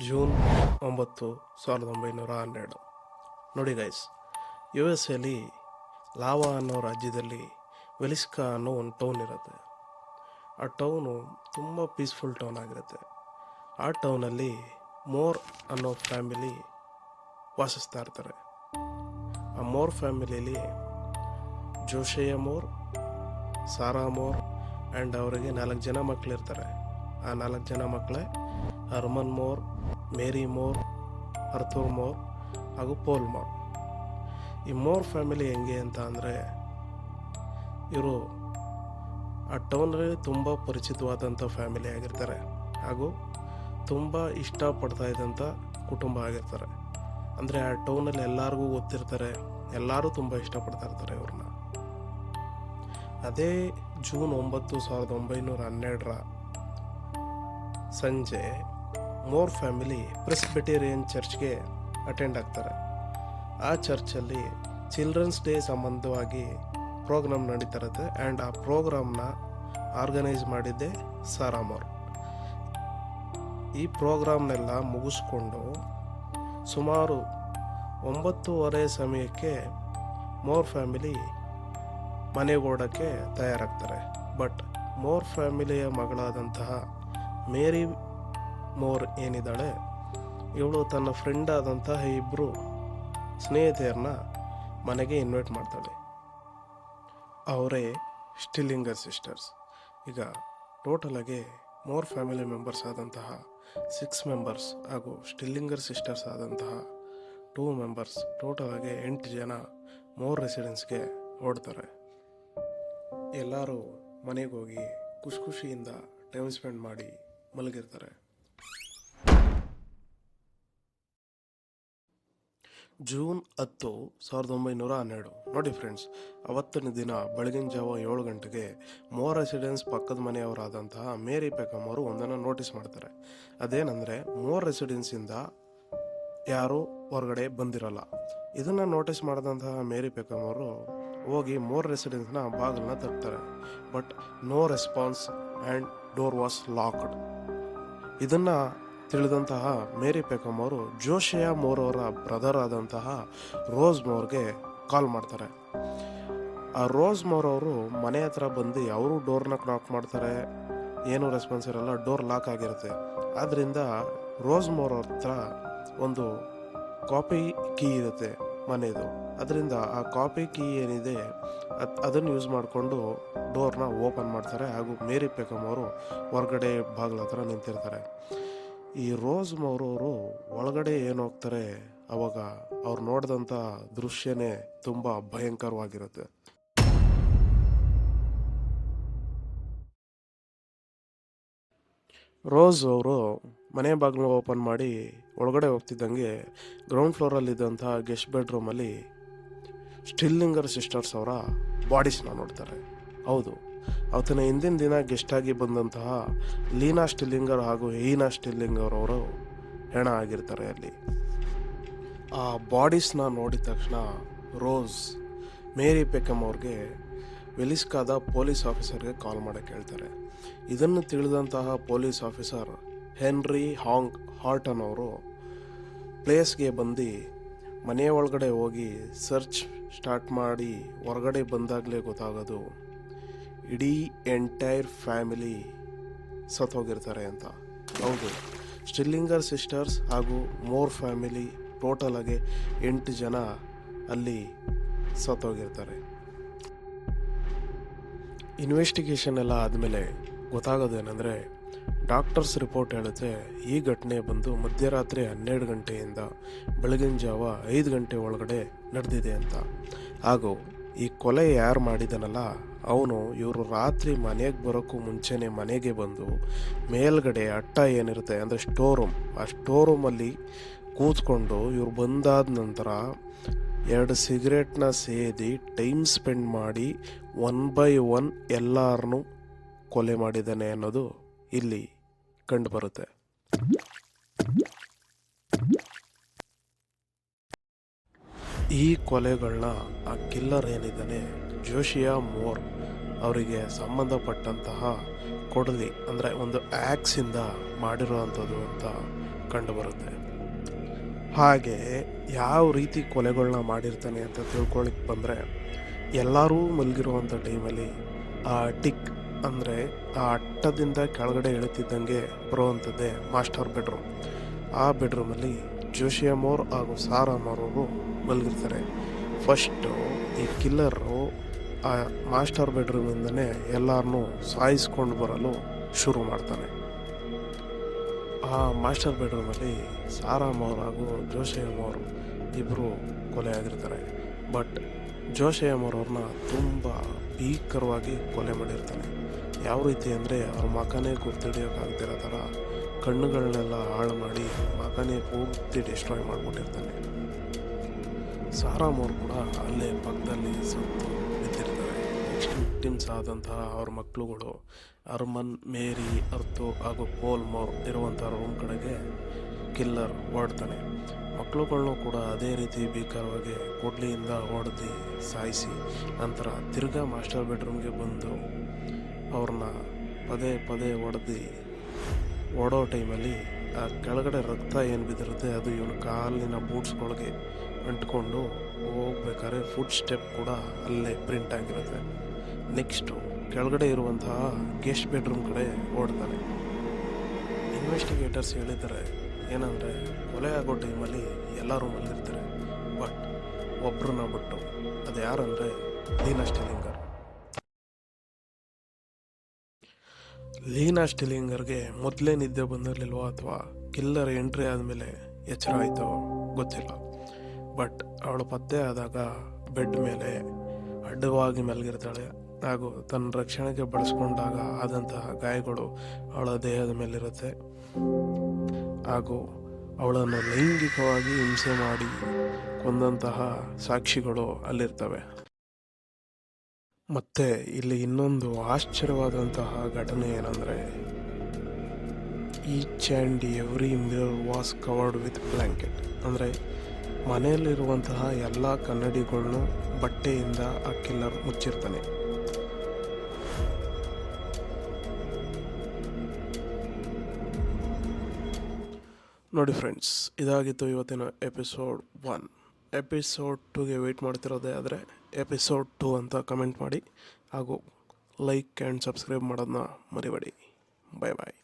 June 9, 1912. ನೋಡಿ guys, U S ಎಲ್ಲಿ lava ಅನ್ನೋ ರಾಜ್ಯದಲ್ಲಿ ವೆಲಿಸ್ಕಾ ಅನ್ನೋ ಒಂದು ಟೌನ್ ಇರುತ್ತೆ. ಆ ಟೌನು ತುಂಬ ಪೀಸ್ಫುಲ್ ಟೌನ್ ಆಗಿರುತ್ತೆ. ಆ ಟೌನಲ್ಲಿ ಮೋರ್ ಅನ್ನೋ ಫ್ಯಾಮಿಲಿ ವಾಸಿಸ್ತಾ ಇರ್ತಾರೆ. ಆ ಮೋರ್ ಫ್ಯಾಮಿಲಿಯಲ್ಲಿ ಜೋಶಯ್ಯ ಮೋರ್, ಸಾರಾ ಮೋರ್ ಆ್ಯಂಡ್ ಅವರಿಗೆ 4 ಜನ ಮಕ್ಕಳಿರ್ತಾರೆ. ಆ 4 ಜನ ಮಕ್ಕಳೇ ಹರ್ಮನ್ ಮೋರ್, ಮೇರಿ ಮೋರ್, ಅರ್ಥೂರ್ ಮೋರ್ ಹಾಗೂ ಪೋಲ್ ಮೋರ್. ಈ ಮೋರ್ ಫ್ಯಾಮಿಲಿ ಹೆಂಗೆ ಅಂತ ಅಂದರೆ, ಇವರು ಆ ಟೌನಲ್ಲಿ ತುಂಬ ಪರಿಚಿತವಾದಂಥ ಫ್ಯಾಮಿಲಿ ಆಗಿರ್ತಾರೆ ಹಾಗೂ ತುಂಬ ಇಷ್ಟಪಡ್ತಾ ಇದ್ದಂಥ ಕುಟುಂಬ ಆಗಿರ್ತಾರೆ. ಅಂದರೆ ಆ ಟೌನಲ್ಲಿ ಎಲ್ಲರಿಗೂ ಗೊತ್ತಿರ್ತಾರೆ, ಎಲ್ಲರೂ ತುಂಬ ಇಷ್ಟಪಡ್ತಾ ಇರ್ತಾರೆ ಇವ್ರನ್ನ. ಅದೇ ಜೂನ್ 9, 1912 ಸಂಜೆ ಮೋರ್ ಫ್ಯಾಮಿಲಿ ಪ್ರೆಸ್ಬಿಟೇರಿಯನ್ ಚರ್ಚ್ಗೆ ಅಟೆಂಡ್ ಆಗ್ತಾರೆ. ಆ ಚರ್ಚಲ್ಲಿ ಚಿಲ್ಡ್ರನ್ಸ್ ಡೇ ಸಂಬಂಧವಾಗಿ ಪ್ರೋಗ್ರಾಮ್ ನಡೀತಾ ಇರುತ್ತೆ. ಆ್ಯಂಡ್ ಆ ಪ್ರೋಗ್ರಾಮ್ನ ಆರ್ಗನೈಸ್ ಮಾಡಿದ್ದೆ ಸಾರಾ ಮೋರ್. ಈ ಪ್ರೋಗ್ರಾಮ್ನೆಲ್ಲ ಮುಗಿಸ್ಕೊಂಡು ಸುಮಾರು 9:30 ಸಮಯಕ್ಕೆ ಮೋರ್ ಫ್ಯಾಮಿಲಿ ಮನೆಗೋಡಕ್ಕೆ ತಯಾರಾಗ್ತಾರೆ. ಬಟ್ ಮೋರ್ ಫ್ಯಾಮಿಲಿಯ ಮಗಳಾದಂತಹ ಮೇರಿ ಮೋರ್ ಏನಿದ್ದಾಳೆ, ಇವಳು ತನ್ನ ಫ್ರೆಂಡ್ ಆದಂತಹ ಇಬ್ಬರು ಸ್ನೇಹಿತೆಯರನ್ನ ಮನೆಗೆ ಇನ್ವೈಟ್ ಮಾಡ್ತಾಳೆ. ಅವರೇ ಸ್ಟಿಲ್ಲಿಂಗರ್ ಸಿಸ್ಟರ್ಸ್. ಈಗ ಟೋಟಲಾಗಿ ಮೋರ್ ಫ್ಯಾಮಿಲಿ ಮೆಂಬರ್ಸ್ ಆದಂತಹ 6 ಮೆಂಬರ್ಸ್ ಹಾಗೂ ಸ್ಟಿಲ್ಲಿಂಗರ್ ಸಿಸ್ಟರ್ಸ್ ಆದಂತಹ 2 ಮೆಂಬರ್ಸ್, ಟೋಟಲಾಗಿ 8 ಜನ ಮೋರ್ ರೆಸಿಡೆನ್ಸ್ಗೆ ಓಡ್ತಾರೆ. ಎಲ್ಲರೂ ಮನೆಗೆ ಹೋಗಿ ಖುಷಿಯಿಂದ ಟೈಮ್ ಸ್ಪೆಂಡ್ ಮಾಡಿ ಮಲಗಿರ್ತಾರೆ. ಜೂನ್ 10, 1912. ನೋಡಿ ಫ್ರೆಂಡ್ಸ್, ಅವತ್ತಿನ ದಿನ ಬೆಳಗಿನ ಜಾವ 7 ಗಂಟೆಗೆ ಮೋರ್ ರೆಸಿಡೆನ್ಸ್ ಪಕ್ಕದ ಮನೆಯವರಾದಂತಹ ಮೇರಿ ಪೆಕಮ್ ಅವರು ಒಂದನ್ನು ನೋಟಿಸ್ ಮಾಡ್ತಾರೆ. ಅದೇನೆಂದರೆ, ಮೋರ್ ರೆಸಿಡೆನ್ಸಿಂದ ಯಾರೂ ಹೊರಗಡೆ ಬಂದಿರಲ್ಲ. ಇದನ್ನು ನೋಟಿಸ್ ಮಾಡಿದಂತಹ ಮೇರಿ ಪೆಕಮ್ ಅವರು ಹೋಗಿ ಮೋರ್ ರೆಸಿಡೆನ್ಸ್ನ ಬಾಗಿಲನ್ನ ತಟ್ತಾರೆ. But no response and door was locked. ಇದನ್ನು ತಿಳಿದಂತಹ ಮೇರಿ ಪೆಕಮ್ ಅವರು ಜೋಶಯ್ಯ ಮೋರ್ ಅವರ ಬ್ರದರ್ ಆದಂತಹ ರೋಸ್ ಮೋರ್ಗೆ ಕಾಲ್ ಮಾಡ್ತಾರೆ. ಆ ರೋಸ್ ಮೋರ್ ಅವರು ಮನೆ ಹತ್ರ ಬಂದು ಅವರು ಡೋರ್ನ ನಾಕ್ ಮಾಡ್ತಾರೆ. ಏನೂ ರೆಸ್ಪಾನ್ಸ್ ಇರಲ್ಲ, ಡೋರ್ ಲಾಕ್ ಆಗಿರುತ್ತೆ. ಆದ್ದರಿಂದ ರೋಸ್ ಮೋರ್ ಅವ್ರ ಹತ್ರ ಒಂದು ಕಾಪಿ ಕೀ ಇರುತ್ತೆ ಮನೆಯದು. ಅದರಿಂದ ಆ ಕಾಪಿ ಕೀ ಏನಿದೆ ಅದನ್ನು ಯೂಸ್ ಮಾಡಿಕೊಂಡು ಡೋರ್ನ ಓಪನ್ ಮಾಡ್ತಾರೆ. ಹಾಗೂ ಮೇರಿ ಪೆಕಮ್ ಅವರು ಹೊರಗಡೆ ಬಾಗಿಲ ಹತ್ರ ನಿಂತಿರ್ತಾರೆ. ಈ ರೋಸ್ ಮೋರ್ ಅವರು ಒಳಗಡೆ ಏನು ಹೋಗ್ತಾರೆ, ಅವಾಗ ಅವ್ರು ನೋಡಿದಂಥ ದೃಶ್ಯನೇ ತುಂಬ ಭಯಂಕರವಾಗಿರುತ್ತೆ. ರೋಸ್ ಅವರು ಮನೆ ಬಾಗಿಲು ಓಪನ್ ಮಾಡಿ ಒಳಗಡೆ ಹೋಗ್ತಿದ್ದಂಗೆ ಗ್ರೌಂಡ್ ಫ್ಲೋರಲ್ಲಿದ್ದಂತಹ ಗೆಸ್ಟ್ ಬೆಡ್ರೂಮಲ್ಲಿ ಸ್ಟಿಲ್ಲಿಂಗರ್ ಸಿಸ್ಟರ್ಸ್ ಅವರ ಬಾಡೀಸ್ನ ನೋಡ್ತಾರೆ. ಹೌದು, ಅವತ್ತಿನ ಹಿಂದಿನ ದಿನ ಗೆಸ್ಟಾಗಿ ಬಂದಂತಹ ಲೀನಾ ಸ್ಟಿಲ್ಲಿಂಗರ್ ಹಾಗೂ ಈನಾ ಸ್ಟಿಲ್ಲಿಂಗರ್ ಅವರು ಹೆಣ ಆಗಿರ್ತಾರೆ ಅಲ್ಲಿ. ಆ ಬಾಡೀಸ್ನ ನೋಡಿದ ತಕ್ಷಣ ರೋಸ್ ಮೇರಿ ಪೆಕಮ್ ಅವ್ರಿಗೆ ವೆಲಿಸ್ಕಾದ ಪೊಲೀಸ್ ಆಫೀಸರ್ಗೆ ಕಾಲ್ ಮಾಡೋಕ್ಕೆ ಹೇಳ್ತಾರೆ. ಇದನ್ನು ತಿಳಿದಂತಹ ಪೊಲೀಸ್ ಆಫೀಸರ್ ಹೆನ್ರಿ ಹಾರ್ಟನ್ ಅವರು ಪ್ಲೇಸ್ಗೆ ಬಂದು ಮನೆಯ ಒಳಗಡೆ ಹೋಗಿ ಸರ್ಚ್ ಸ್ಟಾರ್ಟ್ ಮಾಡಿ ಹೊರಗಡೆ ಬಂದಾಗಲೇ ಗೊತ್ತಾಗೋದು ಇಡೀ ಎಂಟೈರ್ ಫ್ಯಾಮಿಲಿ ಸತ್ತೋಗಿರ್ತಾರೆ ಅಂತ. ಹೌದು, ಸ್ಟಿಲ್ಲಿಂಗರ್ ಸಿಸ್ಟರ್ಸ್ ಹಾಗೂ ಮೋರ್ ಫ್ಯಾಮಿಲಿ ಟೋಟಲಾಗಿ 8 ಜನ ಅಲ್ಲಿ ಸತ್ತೋಗಿರ್ತಾರೆ. ಇನ್ವೆಸ್ಟಿಗೇಷನ್ ಎಲ್ಲ ಆದಮೇಲೆ ಗೊತ್ತಾಗೋದೇನೆಂದರೆ, ಡಾಕ್ಟರ್ಸ್ ರಿಪೋರ್ಟ್ ಹೇಳುತ್ತೆ ಈ ಘಟನೆ ಬಂದು ಮಧ್ಯರಾತ್ರಿ 12 ಗಂಟೆಯಿಂದ ಬೆಳಗಿನ ಜಾವ 5 ಗಂಟೆ ಒಳಗಡೆ ನಡೆದಿದೆ ಅಂತ. ಹಾಗೂ ಈ ಕೊಲೆ ಯಾರು ಮಾಡಿದನಲ್ಲ, ಅವನು ಇವರು ರಾತ್ರಿ ಮನೆಗೆ ಬರೋಕ್ಕೂ ಮುಂಚೆನೇ ಮನೆಗೆ ಬಂದು ಮೇಲ್ಗಡೆ ಅಟ್ಟ ಏನಿರುತ್ತೆ ಅಂದರೆ ಸ್ಟೋರ್ ರೂಮ್, ಆ ಸ್ಟೋರ್ ರೂಮಲ್ಲಿ ಕೂತ್ಕೊಂಡು ಇವ್ರು ಬಂದಾದ ನಂತರ 2 ಸಿಗರೇಟ್ನ ಸೇದಿ ಟೈಮ್ ಸ್ಪೆಂಡ್ ಮಾಡಿ 1 by 1 ಎಲ್ಲರನ್ನೂ ಕೊಲೆ ಮಾಡಿದ್ದಾನೆ ಅನ್ನೋದು ಇಲ್ಲಿ ಕಂಡು ಬರುತ್ತೆ. ಈ ಕೊಲೆಗಳನ್ನ ಆ ಕಿಲ್ಲರ್ ಏನಿದ್ದಾನೆ ಜೋಶಿಯಾ ಮೋರ್ ಅವರಿಗೆ ಸಂಬಂಧಪಟ್ಟಂತಹ ಕೊಡಲಿ ಅಂದರೆ ಒಂದು ಆ್ಯಕ್ಸಿಂದ ಮಾಡಿರೋ ಅಂಥದ್ದು ಅಂತ ಕಂಡುಬರುತ್ತೆ. ಹಾಗೆ ಯಾವ ರೀತಿ ಕೊಲೆಗಳನ್ನ ಮಾಡಿರ್ತಾನೆ ಅಂತ ತಿಳ್ಕೊಳಿಕ್ಕೆ ಬಂದರೆ, ಎಲ್ಲರೂ ಮಲಗಿರುವಂಥ ಟೈಮಲ್ಲಿ ಆ ಟಿಕ್ ಅಂದರೆ ಆ ಅಟ್ಟದಿಂದ ಕೆಳಗಡೆ ಇಳಿತಿದ್ದಂಗೆ ಬರುವಂಥದ್ದೇ ಮಾಸ್ಟರ್ ಬೆಡ್ರೂಮ್. ಆ ಬೆಡ್ರೂಮಲ್ಲಿ ಜೋಶಿ ಅಮೋರ್ ಹಾಗೂ ಸಾರಾ ಅಮೋರ್ ಅವರು ಮಲಗಿರ್ತಾರೆ. ಫಸ್ಟು ಈ ಕಿಲ್ಲರು ಆ ಮಾಸ್ಟರ್ ಬೆಡ್ರೂಮಿಂದನೇ ಎಲ್ಲರನ್ನೂ ಸಾಯಿಸ್ಕೊಂಡು ಬರಲು ಶುರು ಮಾಡ್ತಾನೆ. ಆ ಮಾಸ್ಟರ್ ಬೆಡ್ರೂಮಲ್ಲಿ ಸಾರಾ ಅಮೋರ್ ಹಾಗೂ ಜೋಶಿ ಅಮೋರ್ ಇಬ್ಬರು ಕೊಲೆಯಾಗಿರ್ತಾರೆ. ಬಟ್ ಜೋಶಿ ಅಮೋರ್ ಅವ್ರನ್ನ ತುಂಬ ಭೀಕರವಾಗಿ ಕೊಲೆ ಮಾಡಿರ್ತಾನೆ. ಯಾವ ರೀತಿ ಅಂದರೆ ಅವ್ರ ಮಗನೇ ಗುರ್ತಿಡಿಯೋಕ್ಕಾಗ್ತಿರೋ ಥರ ಕಣ್ಣುಗಳನ್ನೆಲ್ಲ ಹಾಳು ಮಾಡಿ ಮಗನೇ ಪೂರ್ತಿ ಡಿಸ್ಟ್ರಾಯ್ ಮಾಡಿಬಿಟ್ಟಿರ್ತಾನೆ. ಸಾರಾ ಅಮೋರ್ ಕೂಡ ಅಲ್ಲೇ ಪಕ್ಕದಲ್ಲಿ ಸತ್ತು ಬಿದ್ದಿರ್ತಾರೆ. ನೆಕ್ಸ್ಟ್ ವಿಕ್ಟಿಮ್ಸ್ ಆದಂತಹ ಅವ್ರ ಮಕ್ಕಳುಗಳು ಅರ್ಮನ್, ಮೇರಿ, ಅರ್ಥು ಹಾಗೂ ಪೋಲ್ ಮೋರ್ ಇರುವಂಥ ರೂಮ್ ಕಡೆಗೆ ಕಿಲ್ಲರ್ ಓಡ್ತಾನೆ. ಮಕ್ಕಳುಗಳನ್ನು ಕೂಡ ಅದೇ ರೀತಿ ಭೀಕರವಾಗಿ ಕೊಡ್ಲಿಯಿಂದ ಹೊಡೆದು ಸಾಯಿಸಿ ನಂತರ ತಿರ್ಗಾ ಮಾಸ್ಟರ್ ಬೆಡ್ರೂಮ್ಗೆ ಬಂದು ಅವ್ರನ್ನ ಪದೇ ಪದೇ ಹೊಡೆದು ಓಡೋ ಟೈಮಲ್ಲಿ ಆ ಕೆಳಗಡೆ ರಕ್ತ ಏನು ಬಿದ್ದಿರುತ್ತೆ ಅದು ಇವನ ಕಾಲಿನ ಬೂಟ್ಸ್ಗಳಿಗೆ ಅಂಟ್ಕೊಂಡು ಹೋಗ್ಬೇಕಾದ್ರೆ ಫುಡ್ ಸ್ಟೆಪ್ ಕೂಡ ಅಲ್ಲೇ ಪ್ರಿಂಟ್ ಆಗಿರುತ್ತೆ. ನೆಕ್ಸ್ಟು ಕೆಳಗಡೆ ಇರುವಂತಹ ಗೆಸ್ಟ್ ಬೆಡ್ರೂಮ್ ಕಡೆ ಓಡ್ತಾನೆ. ಇನ್ವೆಸ್ಟಿಗೇಟರ್ಸ್ ಹೇಳಿದ್ದಾರೆ ಏನಂದರೆ, ಕೊಲೆ ಆಗೋ ಟೈಮಲ್ಲಿ ಎಲ್ಲರೂ ಮಲಗಿರ್ತಾರೆ, ಬಟ್ ಒಬ್ಬರನ್ನ ಬಿಟ್ಟು. ಅದು ಯಾರಂದರೆ ಲೀನಾ ಸ್ಟಿಲ್ಲಿಂಗರ್. ಲೀನಾ ಸ್ಟಿಲ್ಲಿಂಗರ್ಗೆ ಮೊದಲೇ ನಿದ್ದೆ ಬಂದಿರಲಿಲ್ವೋ ಅಥವಾ ಕಿಲ್ಲರ್ ಎಂಟ್ರಿ ಆದಮೇಲೆ ಎಚ್ಚರ ಆಯಿತೋ ಗೊತ್ತಿಲ್ಲ. ಬಟ್ ಅವಳು ಪತ್ತೆ ಆದಾಗ ಬೆಡ್ ಮೇಲೆ ಅಡ್ಡವಾಗಿ ಮಲಗಿರ್ತಾಳೆ ಹಾಗೂ ತನ್ನ ರಕ್ಷಣೆಗೆ ಬಳಸ್ಕೊಂಡಾಗ ಆದಂತಹ ಗಾಯಗಳು ಅವಳ ದೇಹದ ಮೇಲಿರುತ್ತೆ ಹಾಗೂ ಅವಳನ್ನು ಲೈಂಗಿಕವಾಗಿ ಹಿಂಸೆ ಮಾಡಿ ಕೊಂದಂತಹ ಸಾಕ್ಷಿಗಳು ಅಲ್ಲಿರ್ತವೆ. ಮತ್ತು ಇಲ್ಲಿ ಇನ್ನೊಂದು ಆಶ್ಚರ್ಯವಾದಂತಹ ಘಟನೆ ಏನಂದರೆ, each and every mirror was covered with blanket. ಅಂದರೆ ಮನೆಯಲ್ಲಿರುವಂತಹ ಎಲ್ಲ ಕನ್ನಡಿಗಳನ್ನು ಬಟ್ಟೆಯಿಂದ ಆ ಕಿಲ್ಲರ್ ಮುಚ್ಚಿರ್ತಾನೆ. ನೋಡಿ ಫ್ರೆಂಡ್ಸ್, ಇದಾಗಿತ್ತು ಇವತ್ತಿನ ಎಪಿಸೋಡ್ 1. ಎಪಿಸೋಡ್ 2ಗೆ ವೆಯ್ಟ್ ಮಾಡ್ತಿರೋದೇ ಆದರೆ ಎಪಿಸೋಡ್ 2 ಅಂತ ಕಮೆಂಟ್ ಮಾಡಿ ಹಾಗೂ ಲೈಕ್ ಆ್ಯಂಡ್ ಸಬ್ಸ್ಕ್ರೈಬ್ ಮಾಡೋದನ್ನ ಮರಿಬೇಡಿ. ಬಾಯ್ ಬಾಯ್.